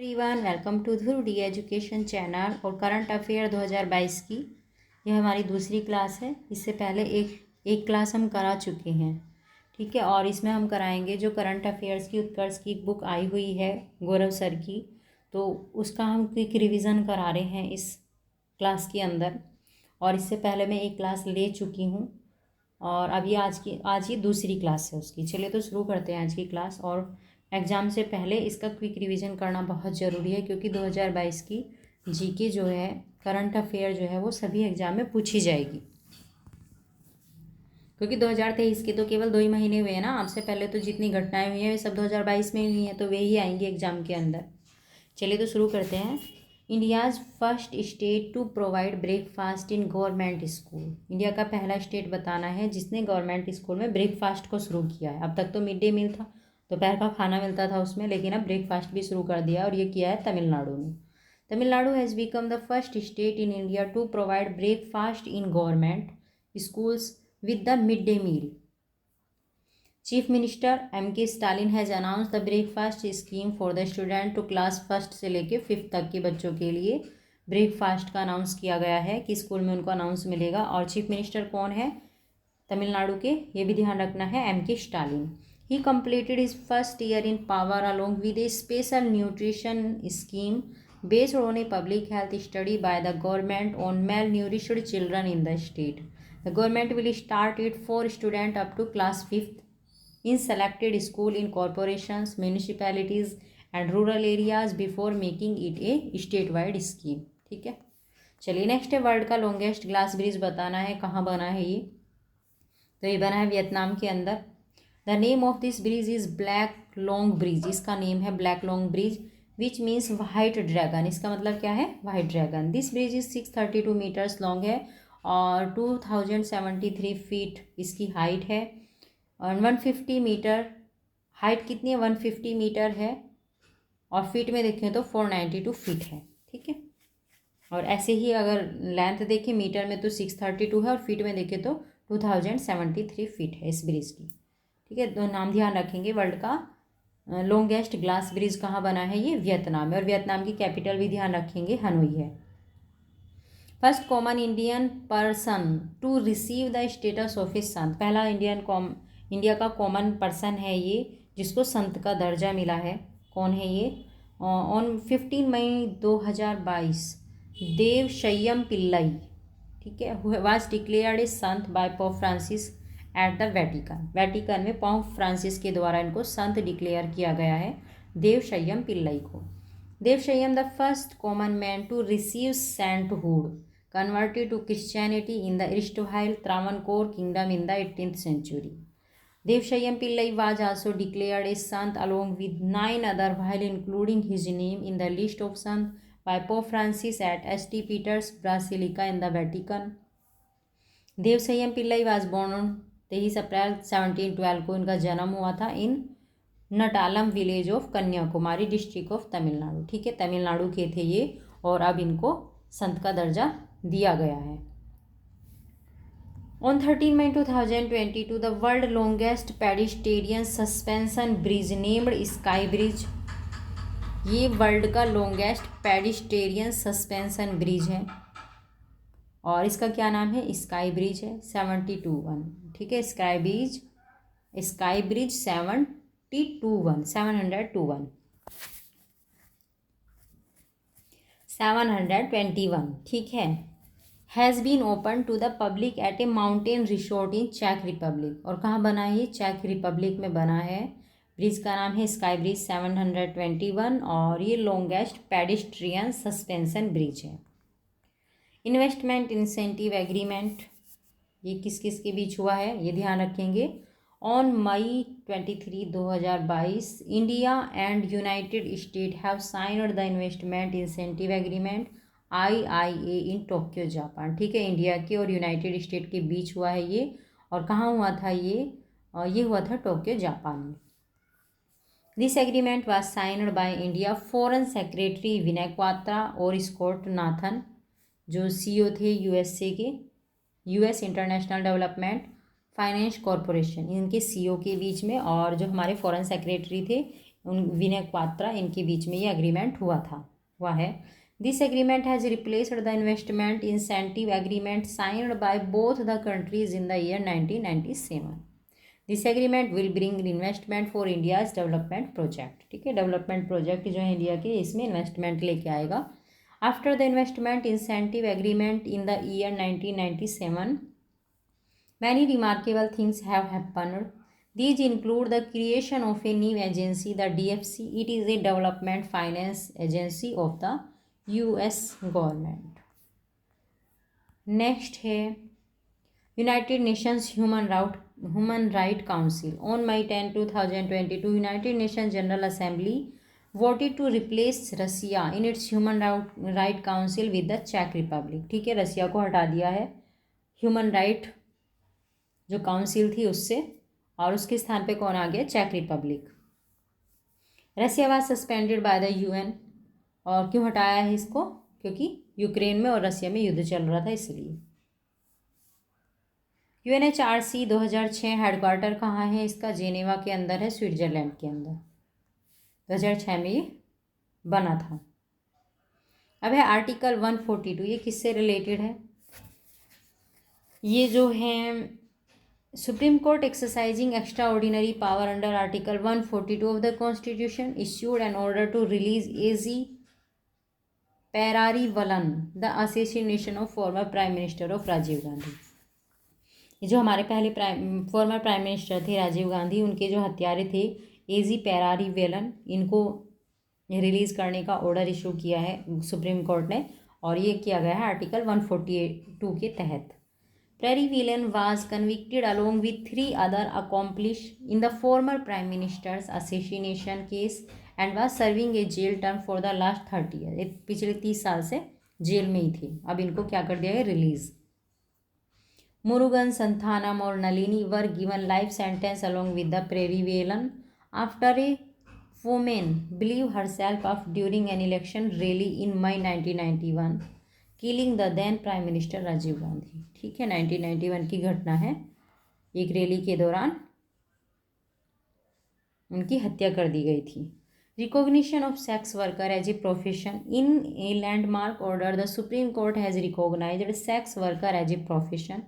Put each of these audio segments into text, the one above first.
Everyone, welcome to Dhruv D education channel और current affair 2022 की यह हमारी दूसरी क्लास है। इससे पहले एक क्लास हम करा चुके हैं, ठीक है। और इसमें हम कराएंगे जो करंट अफेयर्स की उत्कर्ष की बुक आई हुई है गौरव सर की, तो उसका हम क्विक रिवीजन करा रहे हैं इस क्लास के अंदर। और इससे पहले मैं एक क्लास ले चुकी हूँ और अभी आज ही दूसरी क्लास है उसकी। चलिए तो शुरू करते हैं आज की क्लास। और एग्ज़ाम से पहले इसका क्विक रिवीजन करना बहुत ज़रूरी है, क्योंकि 2022 की जीके जो है, करंट अफेयर जो है, वो सभी एग्ज़ाम में पूछी जाएगी। क्योंकि 2023 के तो केवल 2 ही महीने हुए हैं ना। आपसे पहले तो जितनी घटनाएं हुई हैं वे सब 2022 में हुई हैं, तो वे ही आएंगी एग्ज़ाम के अंदर। चलिए तो शुरू करते हैं। India's first state to provide breakfast in government school. India का पहला स्टेट बताना है जिसने गवर्नमेंट स्कूल में ब्रेकफास्ट को शुरू किया है। अब तक तो मिड डे मील था, दोपहर का खाना मिलता था उसमें, लेकिन अब ब्रेकफास्ट भी शुरू कर दिया और ये किया है तमिलनाडु ने। Tamil Nadu has become the first state in India to provide breakfast in government schools with the mid day meal. Chief minister M.K. Stalin has announce the breakfast scheme for the student to class first से लेके 5th तक के बच्चों के लिए breakfast का announce किया गया है कि स्कूल में उनको अनाउंस मिलेगा। और चीफ मिनिस्टर कौन है तमिलनाडु के, ये भी ध्यान रखना है, M.K. Stalin. He completed his first year in power along with a special nutrition scheme based on a public health study by the government on malnourished children in the state. The government will start it for students up to class 5th in selected school in corporations, municipalities and rural areas before making it a statewide scheme. ठीक है। चलिए next है, world का longest glass bridge बताना है कहाँ बना है ये। तो ये बना है वियतनाम के अंदर। The name of this bridge is Black Long bridge. इसका नेम है Black Long bridge which means white dragon. इसका मतलब क्या है? White dragon. This bridge is 632 meters long है और 2073 फीट इसकी हाइट है। और 150 मीटर हाइट कितनी है? 150 मीटर है। और फीट में देखें तो 492 फीट है, ठीक है। और ऐसे ही अगर लेंथ देखें मीटर में तो 632 है और फीट में देखें तो 2073 फीट है इस ब्रिज की, ठीक है। तो नाम ध्यान रखेंगे। वर्ल्ड का लॉन्गेस्ट ग्लास ब्रिज कहाँ बना है? ये वियतनाम में। और वियतनाम की कैपिटल भी ध्यान रखेंगे, हनोई है। First common Indian person to receive the status of a saint. पहला इंडिया का कॉमन पर्सन है ये जिसको संत का दर्जा मिला है। कौन है ये? ऑन 15 मई 2022 देव शय्यम पिल्लई, ठीक है, was declared a saint by Pope Francis at the Vatican में पोप फ्रांसिस के द्वारा इनको संत डिक्लेयर किया गया है, देव शय्यम पिल्लई को। Devasahayam the first common man to receive sainthood converted to Christianity in the erstwhile Travancore kingdom in the 18th century. Dev Shayyam Pillai was also declared a sant along with 9 other while including his name in the list of sant by Pope Francis at St. Peter's Basilica in the Vatican. Devasahayam Pillai was born on 23 April 1712 को इनका जन्म हुआ था in Nattalam village of Kanyakumari district of Tamil Nadu, ठीक है। तमिलनाडु के थे ये और अब इनको संत का दर्जा दिया गया है। On 13 May 2022 the world longest pedestrian suspension bridge named sky bridge. ये वर्ल्ड का लॉन्गेस्ट पेडिस्टेरियन सस्पेंशन ब्रिज है और इसका क्या नाम है? स्काई ब्रिज है। 721, ठीक है। स्काई ब्रिज 721, ठीक है। Has been open to the public at a mountain resort in चेक रिपब्लिक। और कहाँ बना है ये? चेक रिपब्लिक में बना है। ब्रिज का नाम है स्काई ब्रिज 721 और ये लॉन्गेस्ट पेडिस्ट्रियन सस्पेंशन ब्रिज है। इन्वेस्टमेंट इंसेंटिव एग्रीमेंट ये किस किस के बीच हुआ है ये ध्यान रखेंगे। On May 23, 2022 India and United State have signed the investment incentive agreement IIA in Tokyo Japan, ठीक है। इंडिया के और यूनाइटेड स्टेट के बीच हुआ है ये। और कहाँ हुआ था ये हुआ था टोक्यो जापान में। This agreement was signed by India foreign secretary Vinay Kwatra और स्कॉट नाथन जो CEO थे USA के, US international development finance corporation, इनके CEO के बीच में। और जो हमारे फॉरेन सेक्रेटरी थे विनय क्वात्रा, इनके बीच में ये एग्रीमेंट हुआ है। This agreement has replaced the investment incentive agreement signed by both the countries in the year 1997। This agreement will bring investment for India's development project. ठीक है, डेवलपमेंट प्रोजेक्ट जो है इंडिया के, इसमें इन्वेस्टमेंट लेके आएगा। After the investment incentive agreement in the year 1997, many remarkable things have happened. These include the creation of a new agency, the DFC. It is a development finance agency of the US government. Next है United Nations Human Right Council. On May 10, 2022, United Nations General Assembly voted to replace Russia in its Human Right Council with the Czech Republic. ठीक है, रसिया को हटा दिया है human right जो council थी उससे, और उसके स्थान पे कौन आ गया? चेक Republic. Russia was suspended by the UN. और क्यों हटाया है इसको? क्योंकि यूक्रेन में और रसिया में युद्ध चल रहा था, इसलिए। UNHRC 2006 हेडक्वार्टर कहाँ है इसका? जेनेवा के अंदर है, स्विट्जरलैंड के अंदर। 2006 में ये बना था। अब है आर्टिकल 142, ये किससे रिलेटेड है? ये जो है Supreme Court exercising extra ordinary power under article 142 of the constitution issued an order to release AG Perarivalan the assassination of former prime minister of Rajiv Gandhi. ये जो हमारे पहले फॉर्मर प्राइम मिनिस्टर थे राजीव गांधी, उनके जो हत्यारे थे AG पेरारीवलन, इनको रिलीज़ करने का ऑर्डर इशू किया है सुप्रीम कोर्ट ने, और ये किया गया है आर्टिकल 142 के तहत। Perevillan was convicted along with 3 other accomplices in the former prime minister's assassination case and was serving a jail term for the last 30 years. पिछले 30 साल से जेल में ही थे। अब इनको क्या कर दिया है? रिलीज। मुरुगन, संथानम और Nalini were given life sentence along with the Perevillan after a woman believed herself off during an election rally in May 1991. Killing the then prime minister Rajiv Gandhi. ठीक है, 1991 की घटना है। एक रैली के दौरान उनकी हत्या कर दी गई थी। Recognition of sex worker as a profession in a landmark order the supreme Court has recognised sex worker as a profession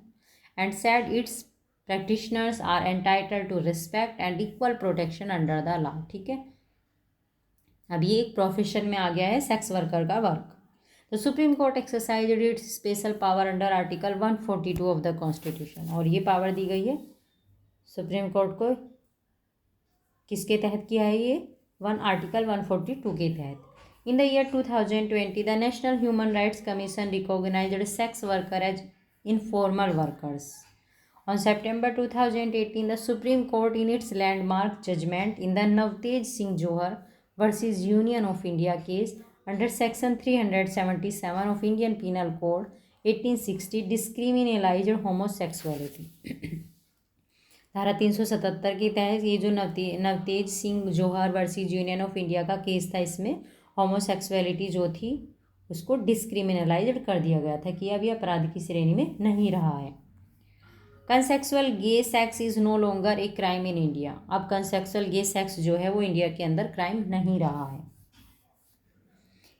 and said its practitioners are entitled to respect and equal protection under the law. ठीक है, अब ये एक profession में आ गया है sex worker का work. The Supreme Court exercised its special power under Article 142 of the Constitution, और ये पावर दी गई है सुप्रीम कोर्ट को। किसके तहत किया है ये? आर्टिकल 142 के तहत। In the year 2020 the national human rights commission recognised sex worker as informal workers. On September 2018 the supreme court in its landmark judgment in the Navtej Singh Johar versus union of India case under section 377 of Indian Penal Code 1860 decriminalised homosexuality. धारा 377 के तहत ये जो Navtej Singh Johar versus union of India का case था, इसमें homosexuality जो थी उसको डिस्क्रिमिनलाइज्ड कर दिया गया था कि अब ये अपराध की श्रेणी में नहीं रहा है। Consensual gay sex is no longer a crime in India. अब कंसेक्सुअल गे सेक्स जो है वो इंडिया के अंदर क्राइम नहीं रहा है।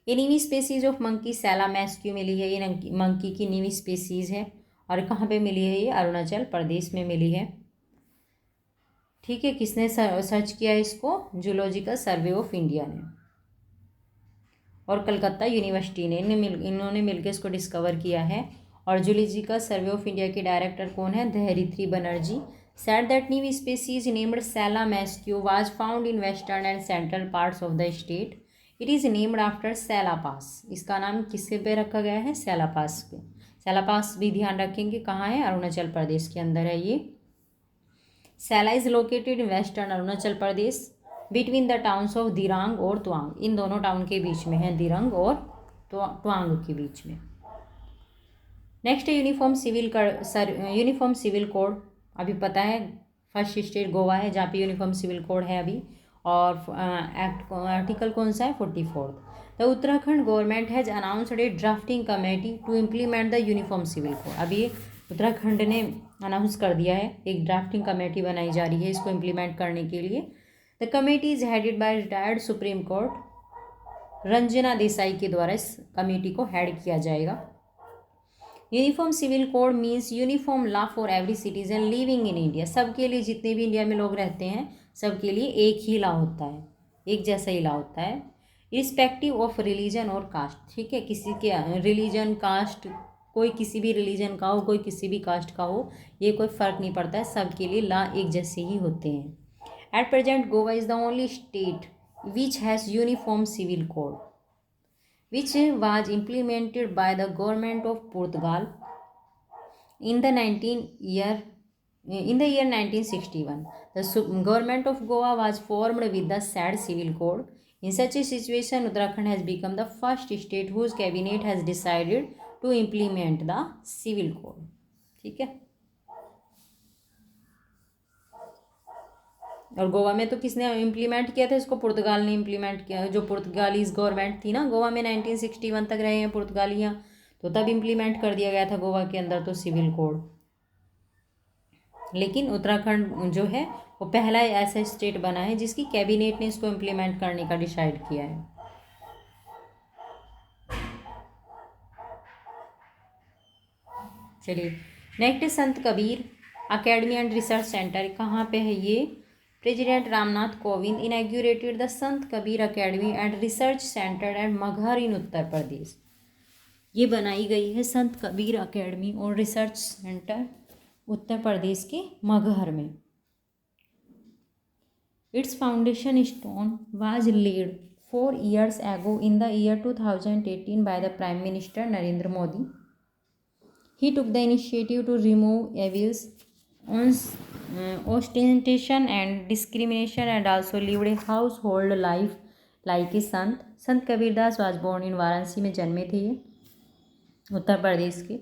ये नीवी स्पेसीज ऑफ मंकी सैलामेस्क्यू मिली है। ये मंकी की नीवी स्पेसीज है, और कहाँ पे मिली है? ये अरुणाचल प्रदेश में मिली है। ठीक है, किसने सर्च किया इसको? जूलॉजिकल सर्वे ऑफ इंडिया ने और कलकत्ता यूनिवर्सिटी ने, इन्होंने मिलकर इसको डिस्कवर किया है। और जूलॉजिकल सर्वे ऑफ इंडिया के डायरेक्टर कौन है? धैर्यश्री Banerjee said that new species named Selamasque was found in western and central parts of the state. It is named after Sela Pass. इसका नाम किसके पे रखा गया है? सेला पास पे। सेला पास भी ध्यान रखेंगे कहाँ है? अरुणाचल प्रदेश के अंदर है ये। Sela is located in western Arunachal Pradesh between the towns of Dirang और त्वांग। इन दोनों टाउन के बीच में है, दिरंग और त्वांग के बीच में। नेक्स्ट है यूनिफॉर्म सिविल कोड। अभी पता है फर्स्ट स्टेट गोवा है जहाँ पे यूनिफॉर्म सिविल कोड है अभी, और एक्ट आर्टिकल कौन सा है? 44। The Uttarakhand government has announced a drafting committee to implement the uniform civil code. अभी उत्तराखंड ने अनाउंस कर दिया है, एक ड्राफ्टिंग कमेटी बनाई जा रही है इसको इम्प्लीमेंट करने के लिए। The committee is headed by retired Supreme Court Ranjana Desai के द्वारा इस कमेटी को हेड किया जाएगा। Uniform civil code means uniform law for every citizen living in India. सबके लिए, जितने भी इंडिया में लोग रहते हैं सबके लिए एक ही लॉ होता है, एक जैसा ही लॉ होता है, रिस्पेक्टिव ऑफ रिलीजन और कास्ट। ठीक है, किसी के रिलीजन, कास्ट, कोई किसी भी रिलीजन का हो, कोई किसी भी कास्ट का हो, ये कोई फ़र्क नहीं पड़ता है, सबके लिए लॉ एक जैसे ही होते हैं। At present Goa is the only state which has uniform civil code which was implemented by the government of Portugal in the year 1961. The government of Goa was formed with the said civil code. In such a situation, Uttarakhand has become the first state whose cabinet has decided to implement the civil code. ठीक है, और गोवा में तो किसने implement किया था इसको? पुर्तगाल ने इम्प्लीमेंट किया। जो पुर्तगालीज गवर्नमेंट थी ना गोवा में, 1961 तक रहे हैं पुर्तगालियाँ, तो तब इम्प्लीमेंट कर दिया गया था गोवा के अंदर तो सिविल कोड। लेकिन उत्तराखंड जो है वो पहला ऐसा स्टेट बना है जिसकी कैबिनेट ने इसको इम्प्लीमेंट करने का डिसाइड किया है। चलिए next, Sant Kabir academy and research centre कहाँ पे है ये? President Ramnath Kovind inaugurated the Sant Kabir academy and research centre at Maghar in Uttar Pradesh. ये बनाई गई है संत कबीर अकेडमी और रिसर्च सेंटर उत्तर प्रदेश के मगहर में। Its foundation stone was laid 4 years ago in the year 2018 by the Prime Minister Narendra Modi. He took the initiative to remove evils, ostentation and discrimination and also lived a household life like a sant. Sant Kabirdas was born in Varanasi में जन्मे थे ये उत्तर प्रदेश के,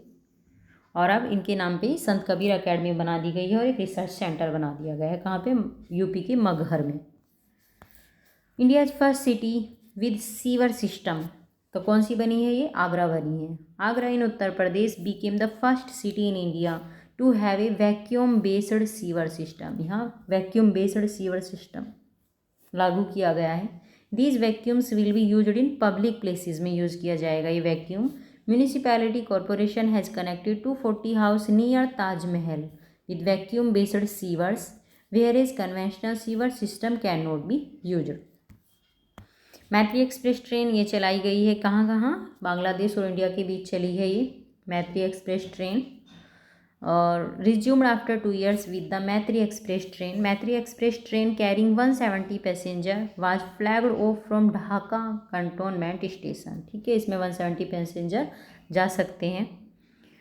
और अब इनके नाम पे संत कबीर अकेडमी बना दी गई है और एक रिसर्च सेंटर बना दिया गया है। कहाँ पे? यूपी के मगहर में। India first city with sewer system, तो कौन सी बनी है ये? आगरा बनी है। Agra in Uttar Pradesh became the first city in India to have a vacuum based sewer system. यहाँ वैक्यूम बेस्ड सीवर सिस्टम लागू किया गया है। These vacuums will be used in public places में यूज़ किया जाएगा ये vacuum. Municipality corporation has connected 240 house near Taj Mahal with vacuum based sewers where is conventional sewer system can not be used. Maitri express train ये चलाई गई है कहाँ कहाँ? बांग्लादेश और इंडिया के बीच चली है ये मैत्री एक्सप्रेस ट्रेन। और resumed after 2 years with the मैत्री एक्सप्रेस ट्रेन। मैत्री express train carrying 170 passenger was flagged of from Dhaka cantonment station. ठीक है, इसमें 170 पैसेंजर जा सकते हैं।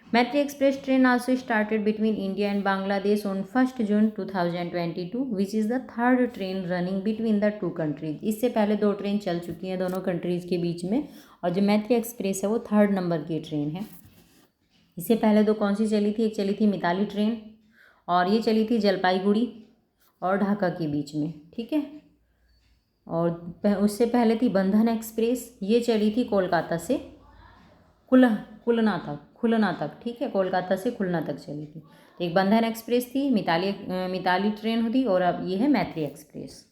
मैत्री express train also started between India and Bangladesh on 1 June 2022 which is the third train running between the 2 countries। इससे पहले 2 ट्रेन चल चुकी हैं दोनों कंट्रीज़ के बीच में, और जो मैत्री एक्सप्रेस है वो 3rd नंबर की ट्रेन है। इससे पहले 2 कौन सी चली थी? एक चली थी मिताली ट्रेन और ये चली थी जलपाईगुड़ी और ढाका के बीच में। ठीक है, और उससे पहले थी बंधन एक्सप्रेस, ये चली थी कोलकाता से खुलना तक। ठीक है, कोलकाता से खुलना तक चली थी। तो एक बंधन एक्सप्रेस थी, मिताली ट्रेन होती, और अब ये है मैत्री express.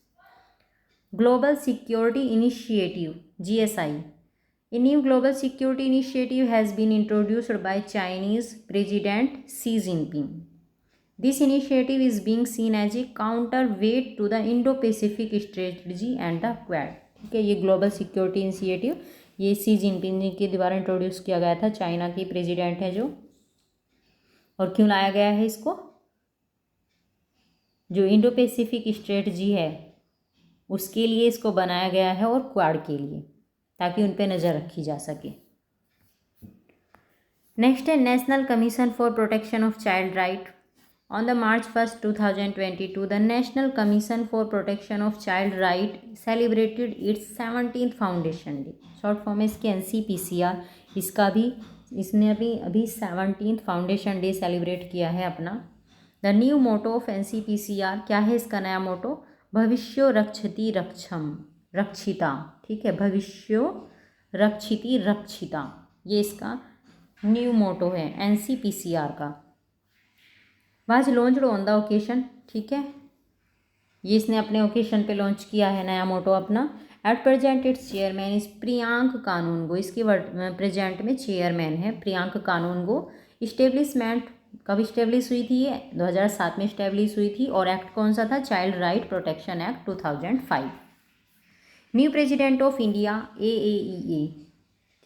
Global security initiative GSI। A new global security initiative has been introduced by Chinese President Xi Jinping. This initiative is being seen as a counterweight to the Indo-Pacific strategy and the Quad. ठीक है, ये global security initiative ये सी Jinping जी के द्वारा introduce किया गया था। China की प्रेसिडेंट है जो, और क्यों लाया गया है इसको? जो इंडो पैसिफिक स्ट्रेटजी है उसके लिए इसको बनाया गया है, और क्वाड के लिए, ताकि उन पर नज़र रखी जा सके। नेक्स्ट है national commission for protection of child right. On the March 1, 2022 the national commission for protection of child right celebrated it's 17th foundation day. Short form है इसके NCPCR। इसने अभी 17th फाउंडेशन डे सेलिब्रेट किया है अपना। The new motto of NCPCR क्या है इसका नया मोटो? भविष्यो रक्षति रक्षिता। ठीक है, भविष्यो रक्षिति रक्षिता, ये इसका न्यू मोटो है NCPCR का। Was launched on the occasion. ठीक है, ये इसने अपने ओकेशन पे लॉन्च किया है नया मोटो अपना। At present its chairman is Priyank Kanoongo, इसकी प्रेजेंट में चेयरमैन है प्रियांक कानूनगो। इस्टेब्लिशमेंट कब इस्टेब्लिश हुई थी ये? 2007 में इस्टेब्लिश हुई थी। और एक्ट कौन सा था? Child right protection act 2005। New president of India AAEA,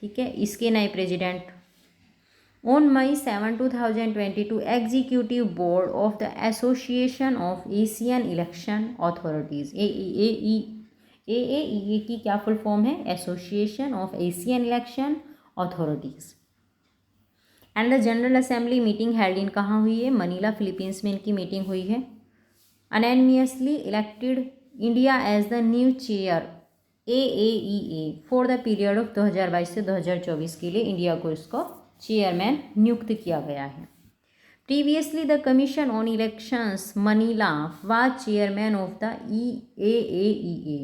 ठीक है, इसके नए president. On May 7, 2022 executive board of the association of Asian election authorities, AAEA की क्या फुल फॉर्म है? Association of Asian election authorities. And the general assembly meeting held in, कहाँ हुई है? मनीला, फिलीपींस में इनकी मीटिंग हुई है। Unanimously elected India as the new chair AAEA for the period of 2022 से 2024 के लिए इंडिया को इसको चेयरमैन नियुक्त किया गया है। Previously the commission on elections Manila was chairman of the AAEA।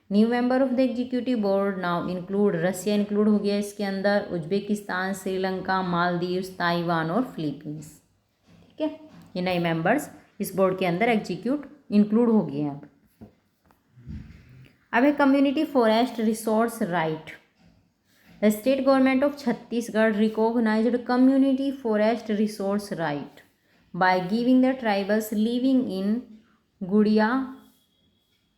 New member of the executive board now include, Russia include हो गया इसके अंदर, उज्बेकिस्तान, श्रीलंका, मालदीव्स, ताइवान और फिलीपींस, ठीक है। ये नए मेंबर्स इस बोर्ड के अंदर एग्जीक्यूट इंक्लूड हो गए हैं। अब है community forest resource right. The state government of Chhattisgarh recognised community forest resource right by giving the tribals living in Gudiya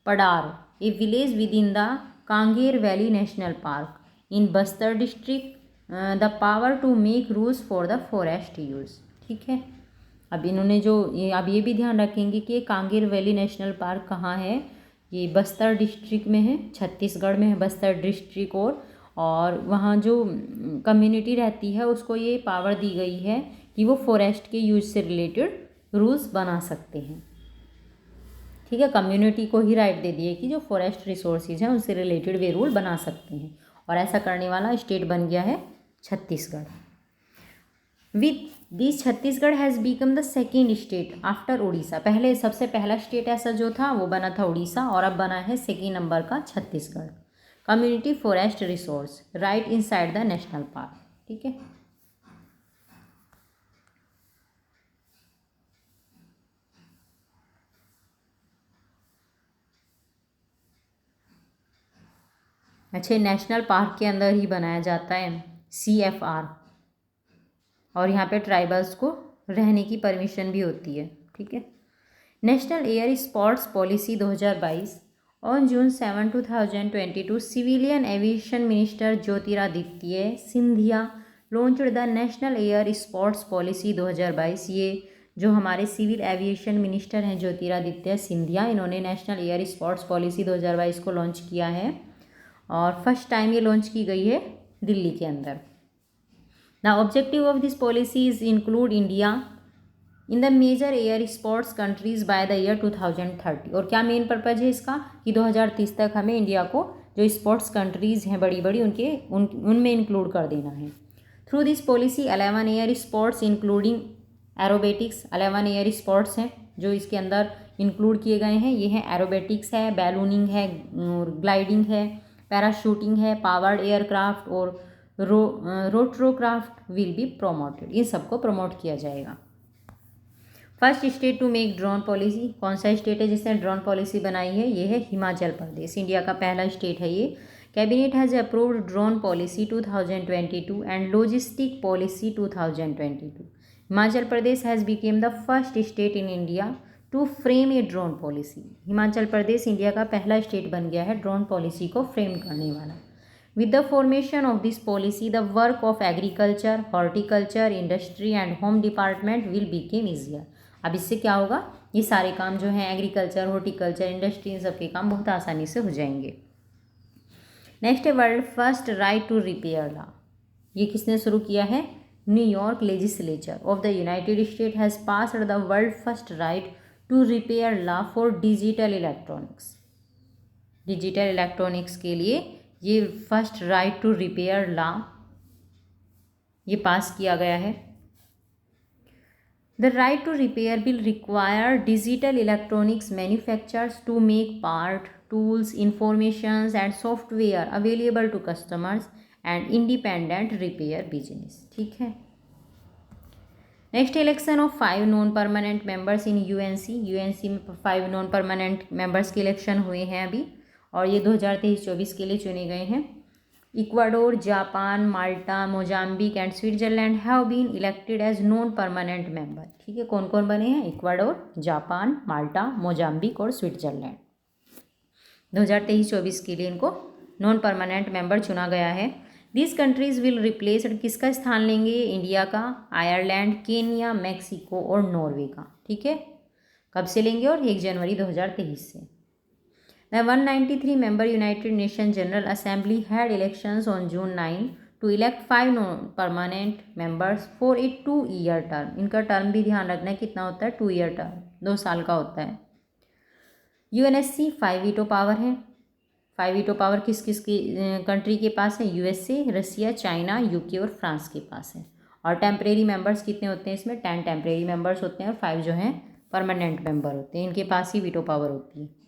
Padar, a village within the Kanger valley national park in Bastar district, the power to make rules for the forest use, ठीक है। अब इन्होंने अब ये भी ध्यान रखेंगे कि कांगेर वैली नेशनल पार्क कहाँ है? ये बस्तर डिस्ट्रिक्ट में है, छत्तीसगढ़ में है बस्तर डिस्ट्रिक्ट। और वहाँ जो कम्युनिटी रहती है उसको ये पावर दी गई है कि वो फॉरेस्ट के यूज से रिलेटेड रूल्स बना सकते हैं, ठीक है। कम्युनिटी को ही राइट दे दिए कि जो फॉरेस्ट रिसोर्सेज हैं उनसे रिलेटेड वे रूल बना सकते हैं। और ऐसा करने वाला स्टेट बन गया है Chhattisgarh. With this Chhattisgarh has become the second state after Orissa. पहले सबसे पहला स्टेट ऐसा जो था वो बना था उड़ीसा, और अब बना है सेकेंड नंबर का Chhattisgarh. Community forest resource right inside the national park, ठीक है। अच्छा, नेशनल पार्क के अंदर ही बनाया जाता है CFR, और यहाँ पे ट्राइबल्स को रहने की परमिशन भी होती है, ठीक है। National air sports policy 2022। On June 7, 2022 civilian aviation minister Jyotiraditya Scindia launched the national air sports policy 2022। ये जो हमारे सिविल एविएशन मिनिस्टर हैं ज्योतिरादित्य सिंधिया, इन्होंने नेशनल एयर स्पोर्ट्स पॉलिसी 2022 को लॉन्च किया है, और फर्स्ट टाइम ये लॉन्च की गई है दिल्ली के अंदर। The objective of this policy is include India in the major air sports countries by the year 2030। और क्या मेन पर्पज़ है इसका? कि 2030 तक हमें इंडिया को जो स्पोर्ट्स कंट्रीज़ हैं बड़ी बड़ी उनमें इंक्लूड कर देना है। Through this policy 11 air sports including aerobatics, 11 air sports हैं जो इसके अंदर इंक्लूड किए गए हैं। ये हैं एरोबेटिक्स है, बैलूनिंग है, ग्लाइडिंग है, पैराशूटिंग है, पावर्ड एयरक्राफ्ट और रोटरोक्राफ्ट विल बी प्रोमोटेड। इन सबको प्रमोट किया जाएगा। First state to make drone policy, कौन सा स्टेट है जिसने ड्रोन पॉलिसी बनाई है? ये है हिमाचल प्रदेश, इंडिया का पहला स्टेट है ये। Cabinet has approved drone policy 2022 and logistic policy 2022। Himachal Pradesh has become the first state in India to frame a drone policy. Himachal Pradesh India का पहला स्टेट बन गया है ड्रोन पॉलिसी को फ्रेम करने वाला। With the formation of this policy, the work of agriculture, horticulture, industry and home department will become easier. अब इससे क्या होगा? ये सारे काम जो हैं एग्रीकल्चर, हॉर्टिकल्चर, इंडस्ट्री, इन सब के काम बहुत आसानी से हो जाएंगे। नेक्स्ट है world first right to repair law. ये किसने शुरू किया है? New York legislature of the United State has passed the world first right to repair law for digital electronics. Digital electronics के लिए ये first right to repair law ये pass किया गया है। The right to repair will require digital electronics manufacturers to make part, tools, informations and software available to customers and independent repair business, ठीक है। Next election of 5 non permanent members in UNC में 5 non permanent members के election हुए हैं अभी, और ये 2023-24 के लिए चुने गए हैं। Ecuador, Japan, Malta, Mozambique and Switzerland have been elected as non permanent member. ठीक है, कौन कौन बने हैं? इक्वाडोर, जापान, माल्टा, मोजाम्बिक और स्विट्जरलैंड। 2023-24 के लिए इनको नॉन परमानेंट मेंबर चुना गया है। दिस कंट्रीज विल रिप्लेस, किसका स्थान लेंगे? इंडिया का, आयरलैंड, केन्या, मैक्सिको और नॉर्वे का। ठीक है, कब से लेंगे? और 1 जनवरी 2023 से। The 193 member United Nations General Assembly had elections on June 9 to elect 5 non-permanent members for a 2-year term. इनका टर्म भी ध्यान रखना है कितना होता है? 2 ईयर टर्म, 2 साल का होता है। यूएनएससी 5 वीटो पावर है। 5 वीटो पावर किस किस की कंट्री के पास है? यूएसए, रसिया, चाइना, यूके और फ्रांस के पास है। और टेम्परेरी मेंबर्स कितने होते हैं इसमें? 10 टेम्परेरी मेंबर्स होते हैं और 5 जो हैं परमानेंट मेंबर होते हैं। इनके पास ही वीटो पावर होती है।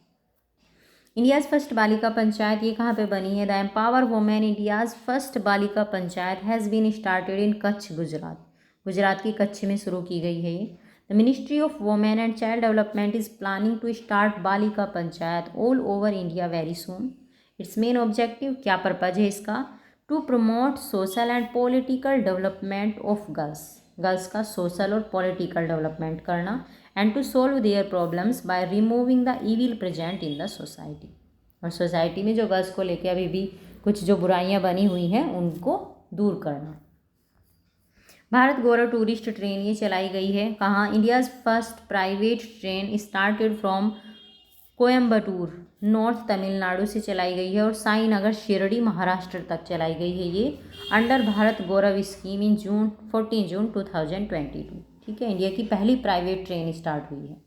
इंडियाज़ फर्स्ट बालिका पंचायत, ये कहाँ पे बनी है? The empower women India's first Balika Panchayat has been started in Kutch, Gujarat. Gujarat के कच्छ में शुरू की गई है ये। The ministry of women and child development is planning to start Balika Panchayat all over India very soon. Its main objective, क्या पर्पज है इसका? To promote social and political development of girls, girls का सोशल और पॉलिटिकल डेवलपमेंट करना, and to solve their problems by removing the evil present in the society. और society में जो girls को लेके अभी भी कुछ जो बुराइयां बनी हुई हैं उनको दूर करना। भारत गौरव टूरिस्ट ट्रेन ये चलाई गई है कहाँ? India's first private train started from Coimbatore, north Tamil Nadu से चलाई गई है और साईनगर, शिरडी, महाराष्ट्र तक चलाई गई है ये, under Bharat Gaurav scheme in 14 जून 2022। ठीक है, इंडिया की पहली प्राइवेट ट्रेन स्टार्ट हुई है।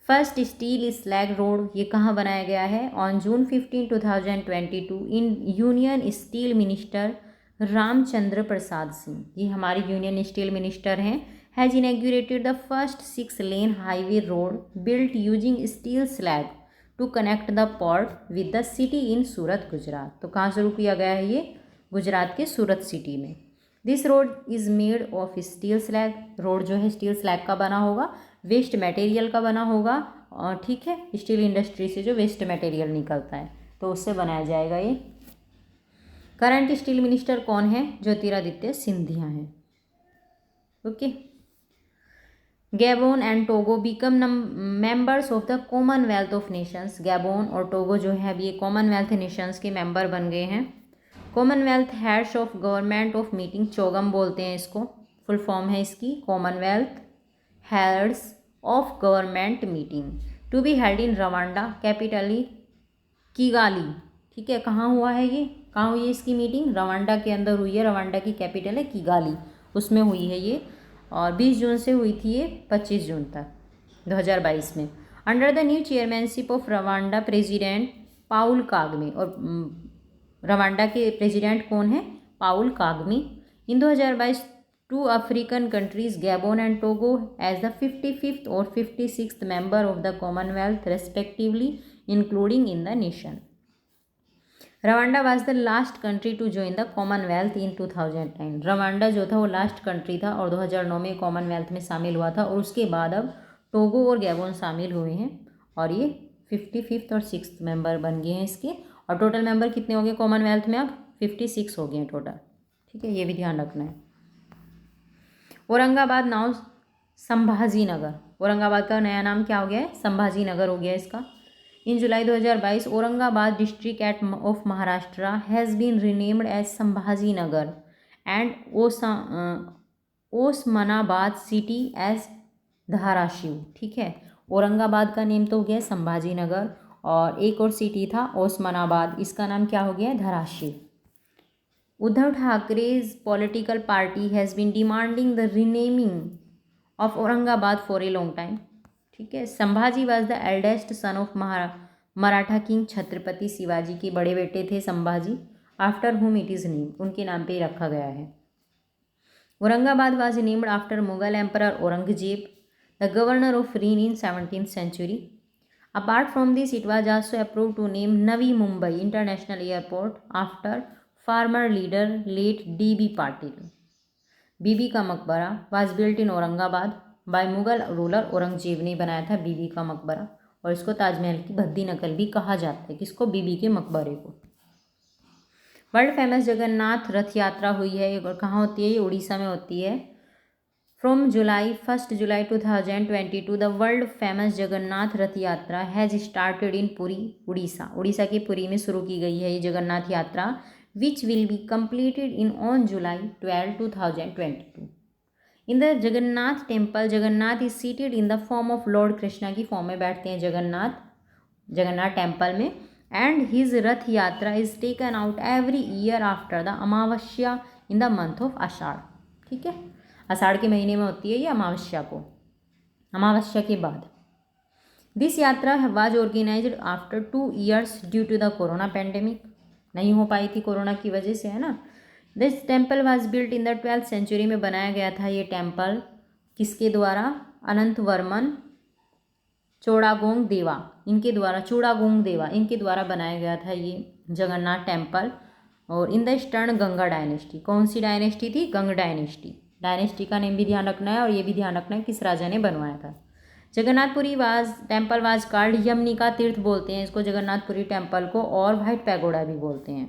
फर्स्ट स्टील स्लैग रोड ये कहाँ बनाया गया है? On June 15, 2022 in union steel minister Ramchandra Prasad Singh, ये हमारे यूनियन स्टील मिनिस्टर हैं, has inaugurated the first 6-lane highway road built using steel slag to connect the port with the city in Surat, Gujarat. तो कहाँ शुरू किया गया है ये? गुजरात के सूरत सिटी में। This road is made of steel slag, road जो है स्टील स्लैग का बना होगा, वेस्ट मटेरियल का बना होगा, और ठीक है, स्टील इंडस्ट्री से जो वेस्ट मटेरियल निकलता है तो उससे बनाया जाएगा ये। करंट स्टील मिनिस्टर कौन है? ज्योतिरादित्य सिंधिया हैं। Okay. Gabon and Togo become members of the Commonwealth of Nations. Gabon और टोगो जो है अभी ये कॉमनवेल्थ नेशंस के मेंबर बन गए हैं। Commonwealth heads of government of meeting, CHOGM बोलते हैं इसको, फुल फॉर्म है इसकी commonwealth heads of government meeting to be held in Rwanda, capital Kigali. ठीक है, कहाँ हुआ है ये? कहाँ हुई है इसकी मीटिंग? रवांडा के अंदर हुई है। रवांडा की कैपिटल है किगाली, उसमें हुई है ये, और 20 जून से हुई थी ये 25 जून तक 2022 में। Under the new chairmanship of Rwanda president Paul Kagame, और रवांडा के प्रेसिडेंट कौन है? Paul Kagame. In 2022 2 African countries Gabon and Togo as the 55th और 56th member of the commonwealth respectively including in the nation. Rwanda was the last country to join the commonwealth in 2009। Rwanda जो था वो last country था और 2009 में Commonwealth में शामिल हुआ था, और उसके बाद अब टोगो और गैबोन शामिल हुए हैं और ये 55th और 6th मेंबर बन गए हैं इसके। और टोटल मेंबर कितने हो गए कॉमनवेल्थ में? अब 56 हो गए हैं टोटल। ठीक है, ये भी ध्यान रखना है। औरंगाबाद नाउ संभाजी नगर, औरंगाबाद का नया नाम क्या हो गया है? संभाजी नगर हो गया इसका। In July 2022 Aurangabad district at of Maharashtra has been renamed as Sambhaji Nagar and Osmanabad city as Dharashiv. ठीक है, औरंगाबाद का नेम तो हो गया संभाजी नगर, और एक और सिटी था ओस्मानाबाद, इसका नाम क्या हो गया है? Dharashiv. Uddhav ठाकरे's political party has been demanding the renaming of Aurangabad for a long time. ठीक है, Sambhaji was the eldest son of Maratha king Chhatrapati Shivaji के बड़े बेटे थे Sambhaji, after whom it is named, उनके नाम पे ही रखा गया है। Aurangabad was named after Mughal emperor Aurangzeb, the governor of Reen in 17th century. Apart from this, it was also approved to name Navi Mumbai International Airport after farmer leader late D.B. Patil. Bibi ka Maqbara was built in Aurangabad by Mughal ruler Aurangzeb ने बनाया था बीबी का मकबरा, और इसको ताजमहल की भद्दी नकल भी कहा जाता है। किसको? बीबी के मकबरे को। वर्ल्ड फेमस जगन्नाथ रथ यात्रा हुई है, और कहाँ होती है? ये उड़ीसा में होती है। From 1 July 2022 the world famous Jagannath रथ यात्रा has started in Puri, Orissa. Orissa के पुरी में शुरू की गई है ये जगन्नाथ यात्रा, which will be completed in on July 12, 2022। In the Jagannath temple, Jagannath is seated in the form of Lord Krishna की फॉर्म में बैठते हैं जगन्नाथ टेम्पल में। एंड हिज रथ यात्रा is taken out every year after the Amavasya in the month of आषाढ़। ठीक है, आषाढ़ के महीने में होती है ये अमावस्या को, अमावस्या के बाद। This yatra was organised after 2 years due to the corona pandemic, नहीं हो पाई थी कोरोना की वजह से, है ना। This temple was built in the 12th century में बनाया गया था ये टेम्पल, किसके द्वारा? अनंत वर्मन चूड़ागोंग देवा, इनके द्वारा, चूड़ागोंग देवा इनके द्वारा बनाया गया था ये जगन्नाथ टेम्पल। और इन द ईस्टर्न गंगा डायनेस्टी, कौन सी डायनेस्टी थी? गंग डायनेस्टी। डायनेस्टी का नेम भी ध्यान रखना है, और ये भी ध्यान रखना है किस राजा ने बनवाया था। जगन्नाथपुरी टेम्पल वाज कॉल्ड, यमनिका तीर्थ बोलते हैं इसको जगन्नाथपुरी टेम्पल को, और व्हाइट पैगोडा भी बोलते हैं।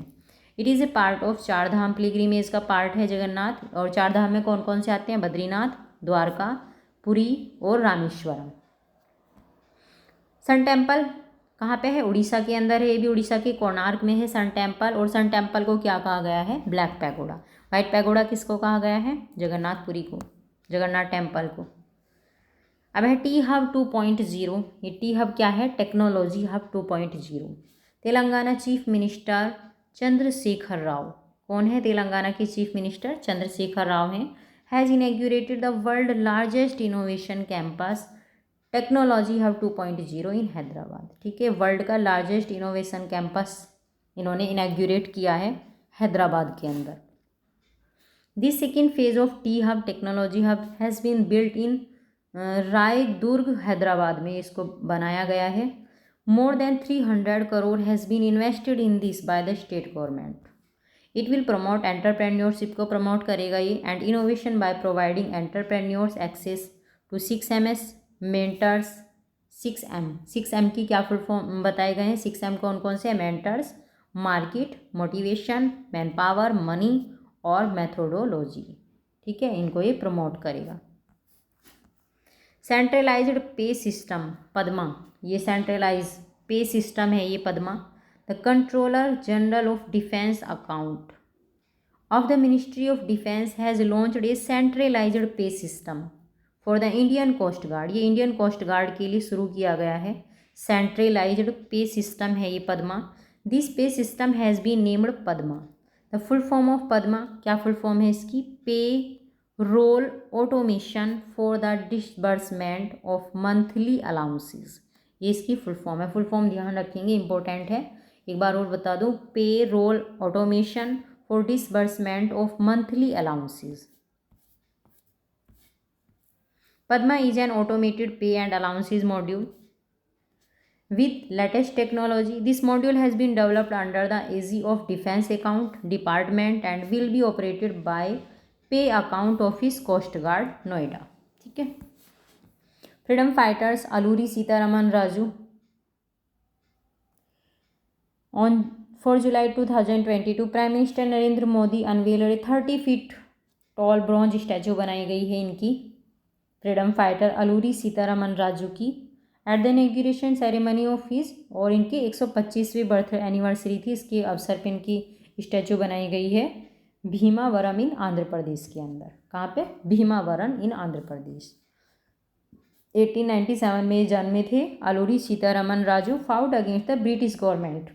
It is a part of चार धाम पिलग्रिमेज का पार्ट है जगन्नाथ। और चार धाम में कौन कौन से आते हैं? बद्रीनाथ, द्वारका, पुरी और रामेश्वरम। सन टेम्पल कहाँ पे है? उड़ीसा के अंदर है, ये भी उड़ीसा के कोणार्क में है सन टेम्पल। और सन टेम्पल को क्या कहा गया है? Black pagoda. व्हाइट पैगोडा किसको कहा गया है? जगन्नाथपुरी को, जगन्नाथ टेम्पल को। अब है टी हब 2.0। ये टी हब क्या है? Technology hub 2.0। Telangana chief minister Chandrashekar Rao, कौन है तेलंगाना के चीफ मिनिस्टर? चंद्रशेखर राव हैं। Has inaugurated the world largest innovation campus technology hub 2.0 in Hyderabad. ठीक है, वर्ल्ड का लार्जेस्ट इनोवेशन कैंपस इन्होंने इनैग्यूरेट किया है हैदराबाद के अंदर। This second phase of T hub technology hub has been built in Raidurg Hyderabad में इसको बनाया गया है। More than 300 crore has been invested in this by the state government. It will promote entrepreneurship को प्रमोट करेगा ये, and innovation by providing entrepreneurs access to 6MS mentors. 6M की क्या फुल फॉर्म बताए गए हैं? 6M कौन कौन से? Mentors, market, motivation, man power, money और मेथोडोलॉजी। ठीक है, इनको ये प्रमोट करेगा। सेंट्रलाइज्ड पे सिस्टम पद्मा, ये सेंट्रलाइज पे सिस्टम है ये Padma. The controller general of defence account of the ministry of defence has launched a centralised pay system for the Indian coast guard. ये इंडियन कोस्ट गार्ड के लिए शुरू किया गया है सेंट्रलाइज्ड पे सिस्टम है ये Padma. This pay system has been named Padma. The full form of Padma, क्या फुल फॉर्म है इसकी? Pay roll automation for the disbursement of monthly allowances, ये इसकी फुल फॉर्म है। फुल फॉर्म ध्यान रखेंगे, इंपॉर्टेंट है। एक बार और बता दूं, pay roll automation for disbursement of monthly allowances. Padma is an automated pay and allowances module with latest technology. This module has been developed under the AG of Defense Account Department and will be operated by Pay Account Office Coast Guard, Noida. ठीक है। Freedom fighters Alluri Sitaraman Raju. On 4 July 2022 prime minister Narendra Modi unveiled 30 feet tall bronze statue बनाई गई है इनकी, freedom fighter Alluri Sitaraman Raju की, at the inauguration ceremony of his. और इनकी 125वीं birth anniversary थी, इसके अवसर पर इनकी स्टैचू बनाई गई है भीमावरम इन आंध्र प्रदेश के अंदर। कहाँ पे? भीमावरम इन आंध्र प्रदेश। 1897 में जन्मे थे Alluri Sitaraman Raju. Fought against the British government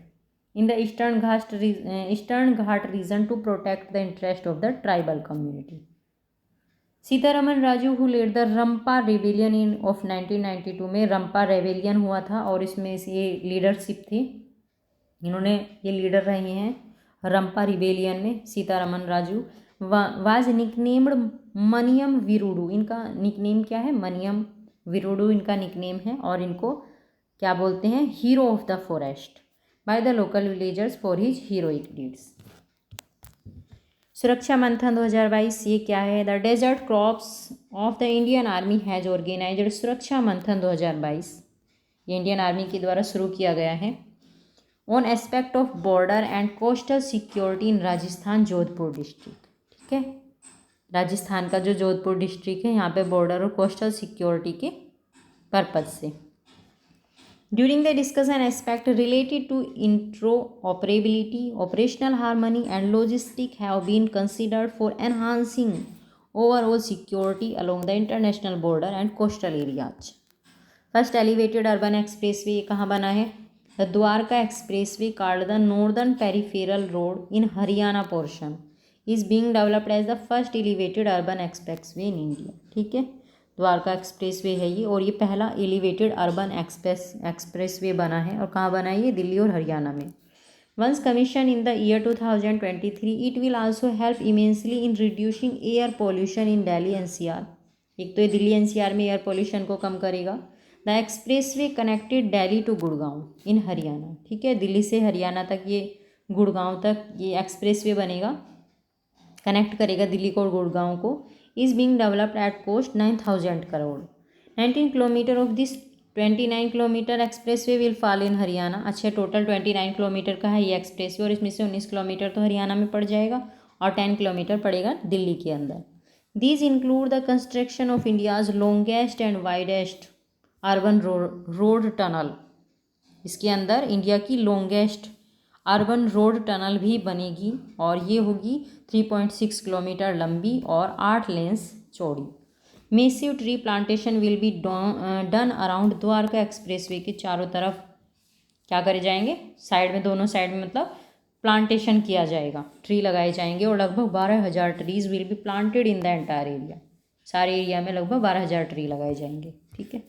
in the eastern ghat region to protect the interest of the tribal community. Sitaraman Raju who led the Rampa rebellion in of 1992 में रंपा रेबेलियन हुआ था, और इसमें से ये लीडरशिप थी, इन्होंने ये लीडर रहे हैं रंपा रिबेलियन में। सीतारमन राजू वाज निकनेम्ड मनियम वीरुडू, इनका निकनेम क्या है? मनियम वीरुडू इनका निकनेम है, और इनको क्या बोलते हैं? Hero of the forest by the local villagers for his heroic deeds. Suraksha Manthan 2022 ये क्या है? The desert crops of the Indian Army has organised Suraksha Manthan 2022, ये इंडियन आर्मी के द्वारा शुरू किया गया है। On aspect of border and coastal security in Rajasthan Jodhpur district, ठीक है। राजस्थान का जो जोधपुर डिस्ट्रिक्ट है यहाँ पे बॉर्डर और कोस्टल सिक्योरिटी के पर्पज से। During the discussion, aspects related to interoperability, operational harmony, and logistics have been considered for enhancing overall security along the international border and coastal areas. First, elevated urban expressway कहाँ बना है? The Dwarka Expressway, called the Northern Peripheral Road in Haryana portion, is being developed as the first elevated urban expressway in India. ठीक है, Dwarka expressway है ये, और ये पहला एलिवेटेड अर्बन एक्सप्रेसवे बना है। और कहाँ बना है ये? दिल्ली और हरियाणा में। Once commission in the year 2023, it will also help immensely in reducing air pollution in Delhi NCR. एक तो ये दिल्ली एनसीआर में एयर पोल्यूशन को कम करेगा। The expressway connected Delhi to Gurgaon in Haryana, ठीक है, दिल्ली से हरियाणा तक ये गुड़गांव तक ये एक्सप्रेसवे बनेगा, कनेक्ट करेगा दिल्ली को और गुड़गांव को। is being developed at cost 9,000 crore. 19 kilometre of this 29 kilometre expressway will fall in Haryana. अच्छा, टोटल 29 किलोमीटर का है ये एक्सप्रेसवे, और इसमें से 19 किलोमीटर तो हरियाणा में पड़ जाएगा और 10 किलोमीटर पड़ेगा दिल्ली के अंदर। These include the construction of India's longest and widest urban road tunnel. इसके अंदर इंडिया की लॉन्गेस्ट अर्बन रोड टनल भी बनेगी, और ये होगी 3.6 किलोमीटर लंबी और 8 लेन्स चौड़ी। Massive tree plantation will be done around Dwarka expressway के चारों तरफ क्या करे जाएंगे? साइड में, दोनों साइड में मतलब प्लांटेशन किया जाएगा, ट्री लगाए जाएंगे, और लगभग 12,000 trees will be planted in the entire area. सारे एरिया में लगभग 12,000 ट्री लगाए जाएंगे, ठीक है।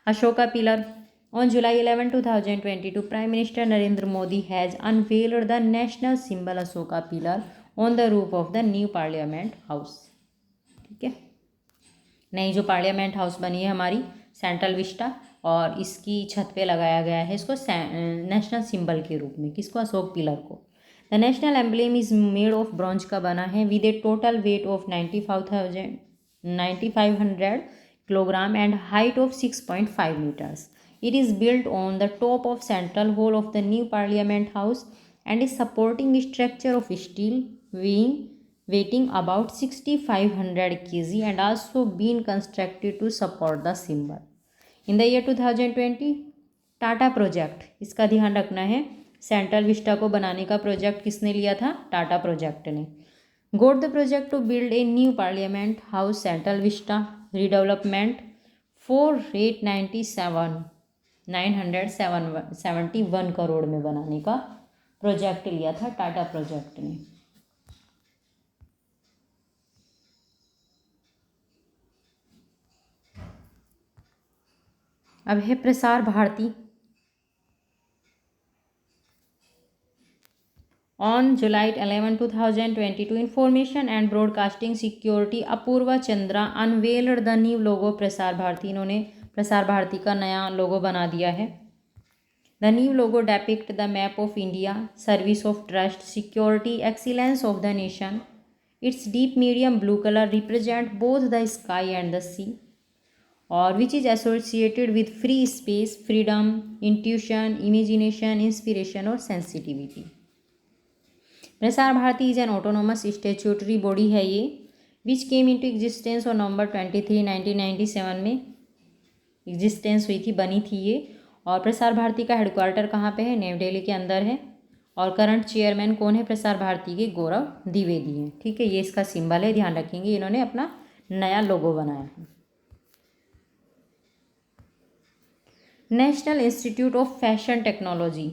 Ashoka pillar. On July 11, 2022, Prime Minister Narendra Modi has unveiled the national symbol Ashoka Pillar on the roof of the new Parliament House, ठीक है। नई जो पार्लियामेंट हाउस बनी है हमारी सेंट्रल विस्टा, और इसकी छत पे लगाया गया है इसको नेशनल सिंबल के रूप में। किसको? अशोक पिलर को। The national emblem is made of bronze का बना है, with a total weight of 9500 kilogram and height of 6.5 meters. It is built on the top of central hall of the new Parliament House and is supporting structure of steel weighing about 6,500 kg and also been constructed to support the symbol. In the year 2020, Tata project, इसका ध्यान रखना है, central Vista को बनाने का project किसने लिया था? टाटा प्रोजेक्ट ने। Got the project to build a new parliament house central vista redevelopment for rate 971 crore में बनाने का प्रोजेक्ट लिया था टाटा प्रोजेक्ट ने। अब है Prasar Bharati. On July 11, 2022, information and broadcasting security Apurva Chandra unveiled the new logo Prasar Bharati. इन्होंने प्रसार भारती का नया लोगो बना दिया है। The new logo depict the map of India, service of trust, security, excellence of the nation. It's deep medium blue colour represent both the sky and the sea, और which is associated with free space, freedom, intuition, imagination, inspiration और sensitivity. Prasar Bharati is an autonomous statutory body है ये, which came into existence on November 23, 1997 में existence हुई थी, बनी थी ये। और प्रसार भारती का हेडक्वार्टर कहाँ पे है? नई दिल्ली के अंदर है। और करंट चेयरमैन कौन है प्रसार भारती के? गौरव द्विवेदी हैं, ठीक है। ये इसका सिंबल है, ध्यान रखेंगे। इन्होंने अपना नया लोगो बनाया है। National institute of fashion technology.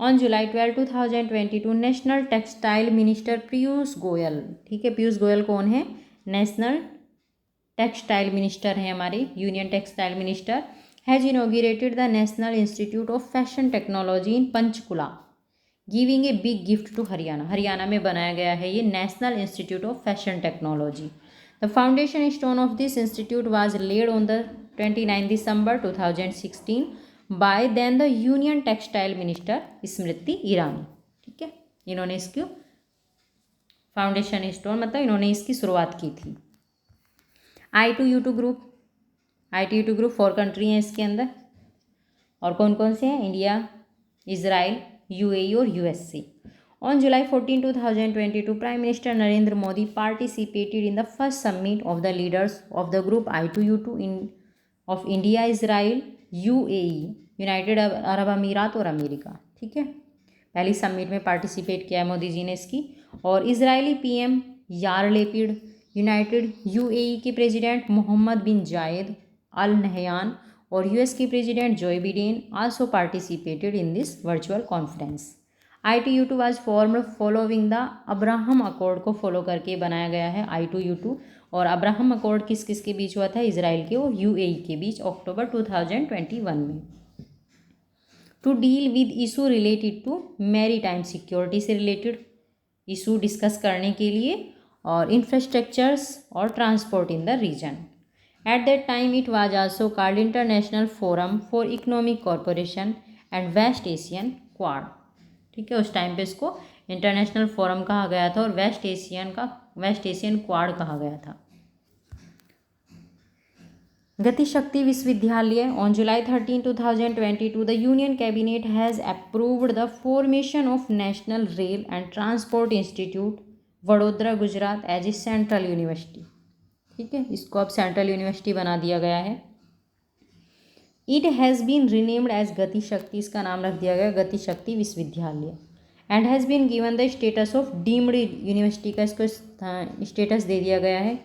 On July 12, 2022, national textile minister Piyush Goyal, ठीक है। पीयूष गोयल कौन है? नेशनल टेक्सटाइल मिनिस्टर हैं हमारे, union textile minister. Has inaugurated the national institute of fashion technology in Panchkula, giving a big gift to Haryana. Haryana में बनाया गया है ये national institute of fashion technology. The foundation stone of this institute was laid on the 29 December 2016 by then the union textile minister Smriti Irani, ठीक है। इन्होंने इसको foundation stone मतलब इन्होंने इसकी शुरुआत की थी। I2U2 group, I2U2 group 4 country हैं इसके अंदर, और कौन कौन से हैं? इंडिया, इजराइल, UAE और USA। On July 14, 2022, Prime Minister Narendra Modi participated in the first summit of the leaders of the group I2U2 of India, Israel, UAE, United Arab अमीरात और अमेरिका। ठीक है, पहली समिट में पार्टिसिपेट किया है मोदी जी ने इसकी। और इजरायली PM यार लेपिड, यूनाइटेड UAE के प्रेसिडेंट मोहम्मद बिन जायद अल नहयान और US के president Joe Biden also participated in this virtual conference. I2U2 was formed following the Abraham accord को फॉलो करके बनाया गया है I2U2। और अब्राहम अकॉर्ड किस किस के बीच हुआ था? इजराइल के और UAE के बीच, अक्टूबर 2021 में। To deal with issue related to maritime security से रिलेटेड इशू डिस्कस करने के लिए, और इंफ्रास्ट्रक्चर्स और transport in the region. At that time it was also called international forum for economic corporation and west Asian quad. ठीक है, उस time पे इसको इंटरनेशनल फोरम कहा गया था और वेस्ट एशियन क्वाड कहा गया था। Gati Shakti Vishwavidyalaya. On July 13, 2022 the union cabinet has approved the formation of national rail and transport institute Vadodara Gujarat as a central university. ठीक है, इसको अब सेंट्रल यूनिवर्सिटी बना दिया गया है। It has been renamed as Gati Shakti, इसका नाम रख दिया गया Gati Shakti Vishwavidyalaya. And has been given the status of deemed university का इसको स्टेटस दे दिया गया है।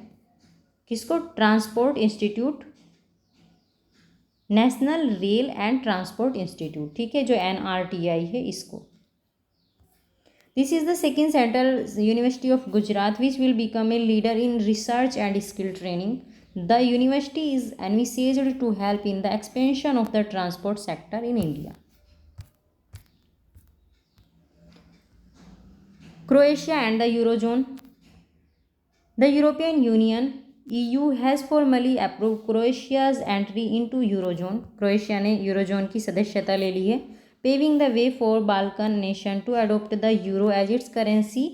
किसको? Transport institute, national rail and transport institute. ठीक है, जो NRTI है इसको। This is the second central university of Gujarat which will become a leader in research and skill training. The university is envisaged to help in the expansion of the transport sector in India. Croatia and the Eurozone. The European Union EU has formally approved Croatia's entry into Eurozone. Croatia ने Eurozone की सदस्यता ले ली है, paving the way for Balkan nation to adopt the euro as its currency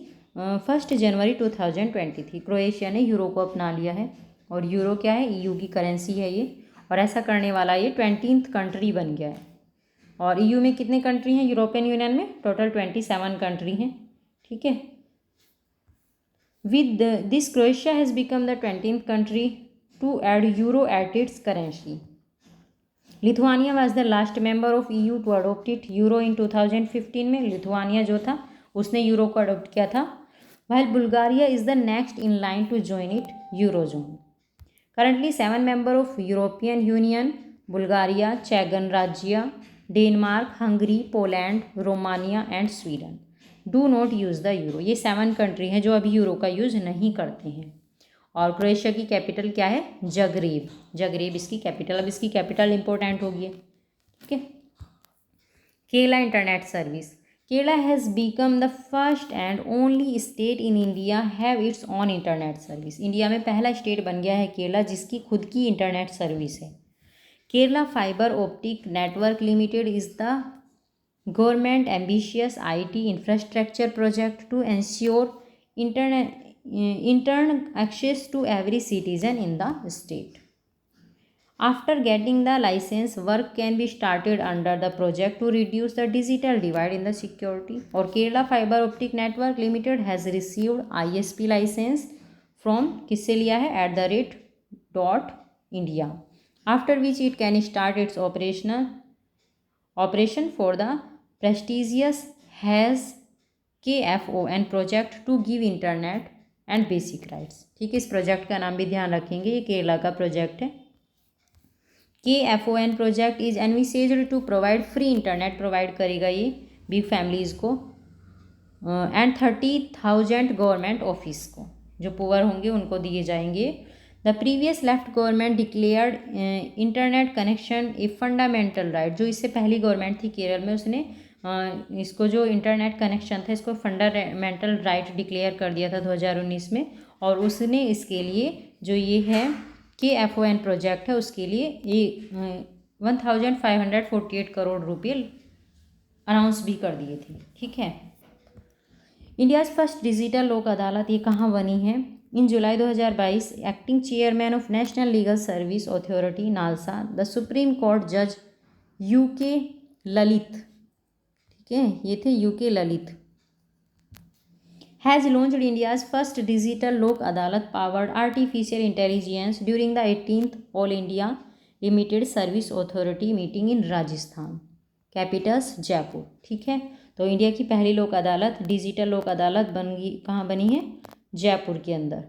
1 January 2023। Croatia ने euro को अपना लिया है, और यूरो क्या है? EU की करेंसी है ये, और ऐसा करने वाला ये 20th कंट्री बन गया है। और EU में कितने कंट्री हैं? यूरोपियन यूनियन में टोटल 27 कंट्री हैं। ठीक है, with this Croatia has become the 20th country to add euro at its currency. Lithuania was the last member of EU to adopt it euro in 2015 में। Lithuania जो था उसने euro को adopt किया था। while Bulgaria is the next in line to join it eurozone. Currently 7 member of European Union: Bulgaria, Czech Gणराज्य, Denmark, Hungary, Poland, Romania and Sweden do not use the euro. ये 7 country हैं जो अभी euro का use नहीं करते हैं। और क्रोएशिया की कैपिटल क्या है? जगरेब। जगरेब इसकी कैपिटल। अब इसकी कैपिटल इंपॉर्टेंट होगी है। ठीक है, Kerala internet service. Kerala has become the first and only state in India have its own internet service. India में पहला स्टेट बन गया है केरला जिसकी खुद की इंटरनेट सर्विस है। Kerala fibre optic network limited is the government ambitious IT infrastructure project to ensure internet access to every citizen in the state. After getting the license, work can be started under the project to reduce the digital divide in the security. और Kerala fibre optic network limited has received ISP licence from किससे लिया है? @.India, after which it can start its operation for the prestigious has KFON project to give internet and basic rights. ठीक है, इस project का नाम भी ध्यान रखेंगे, ये केरला का प्रोजेक्ट है। KFON project is envisaged to provide free internet provide करेगा ये बिग फैमिलीज़ को एंड 30,000 गवर्नमेंट ऑफिस को, जो पुअर होंगे उनको दिए जाएंगे। The previous left government declared internet connection a fundamental right. जो इससे पहली गवर्नमेंट थी केरल में, उसने इसको जो इंटरनेट कनेक्शन था इसको फंडामेंटल राइट डिक्लेयर कर दिया था 2019 में। और उसने इसके लिए जो ये है KFON प्रोजेक्ट है उसके लिए ये 1548 करोड़ रुपये अनाउंस भी कर दिए थे। ठीक है, इंडियाज़ फर्स्ट डिजिटल लोक अदालत ये कहाँ बनी है? इन July 2022 acting chairman of national legal service authority NALSA the supreme court जज यूके ललित, ठीक है, ये थे UK Lalit, has launched India's first digital लोक अदालत powered artificial intelligence during the 18th all India limited service authority meeting in Rajasthan, Capitals Jaipur, ठीक है। तो इंडिया की पहली लोक अदालत, डिजिटल लोक अदालत कहाँ बनी है? जयपुर के अंदर,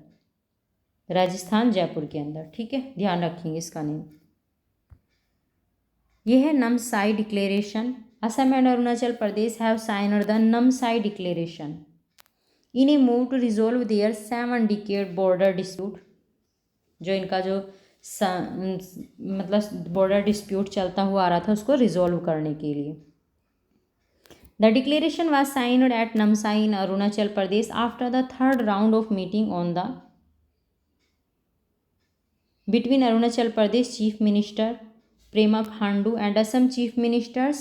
राजस्थान जयपुर के अंदर, ठीक है, ध्यान रखेंगे इसका नेम। यह है Namsai declaration. Assam and Arunachal Pradesh have signed the Namsai declaration in a move to resolve their 7 decade border dispute. जो इनका जो मतलब बॉर्डर डिस्प्यूट चलता हुआ आ रहा था उसको रिजोल्व करने के लिए। The declaration was signed at Namsai in Arunachal Pradesh after the 3rd round of meeting on the between Arunachal Pradesh Chief Minister Prema Khandu and Assam Chief Ministers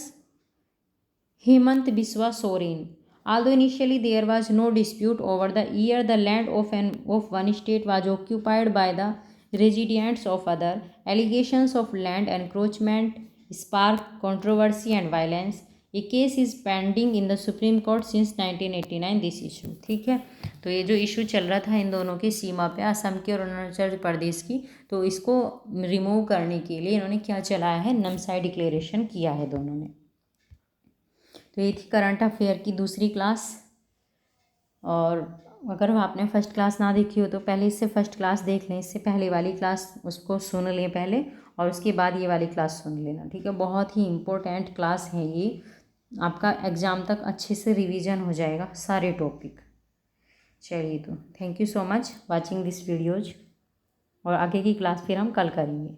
Hemant Biswa Soren. Although initially there was no dispute over the year the land of one state was occupied by the residents of other, allegations of land encroachment sparked controversy and violence. A case is pending in the Supreme Court since 1989 this issue, ठीक है। तो ये जो issue चल रहा था इन दोनों की सीमा पे, असम की और अरुणाचल प्रदेश की, तो इसको रिमूव करने के लिए इन्होंने क्या चलाया है? नमसाई डिक्लेरेशन किया है दोनों ने। तो ये थी करंट अफेयर की दूसरी क्लास। और अगर आपने फर्स्ट क्लास ना देखी हो तो पहले इससे फर्स्ट क्लास देख लें, इससे पहले वाली क्लास उसको सुन लें पहले, और उसके बाद ये वाली क्लास सुन लेना, ठीक है। बहुत ही इम्पोर्टेंट क्लास है ये, आपका एग्ज़ाम तक अच्छे से रिवीजन हो जाएगा सारे टॉपिक। चलिए, तो thank you so much watching this videos, और आगे की क्लास फिर हम कल करेंगे।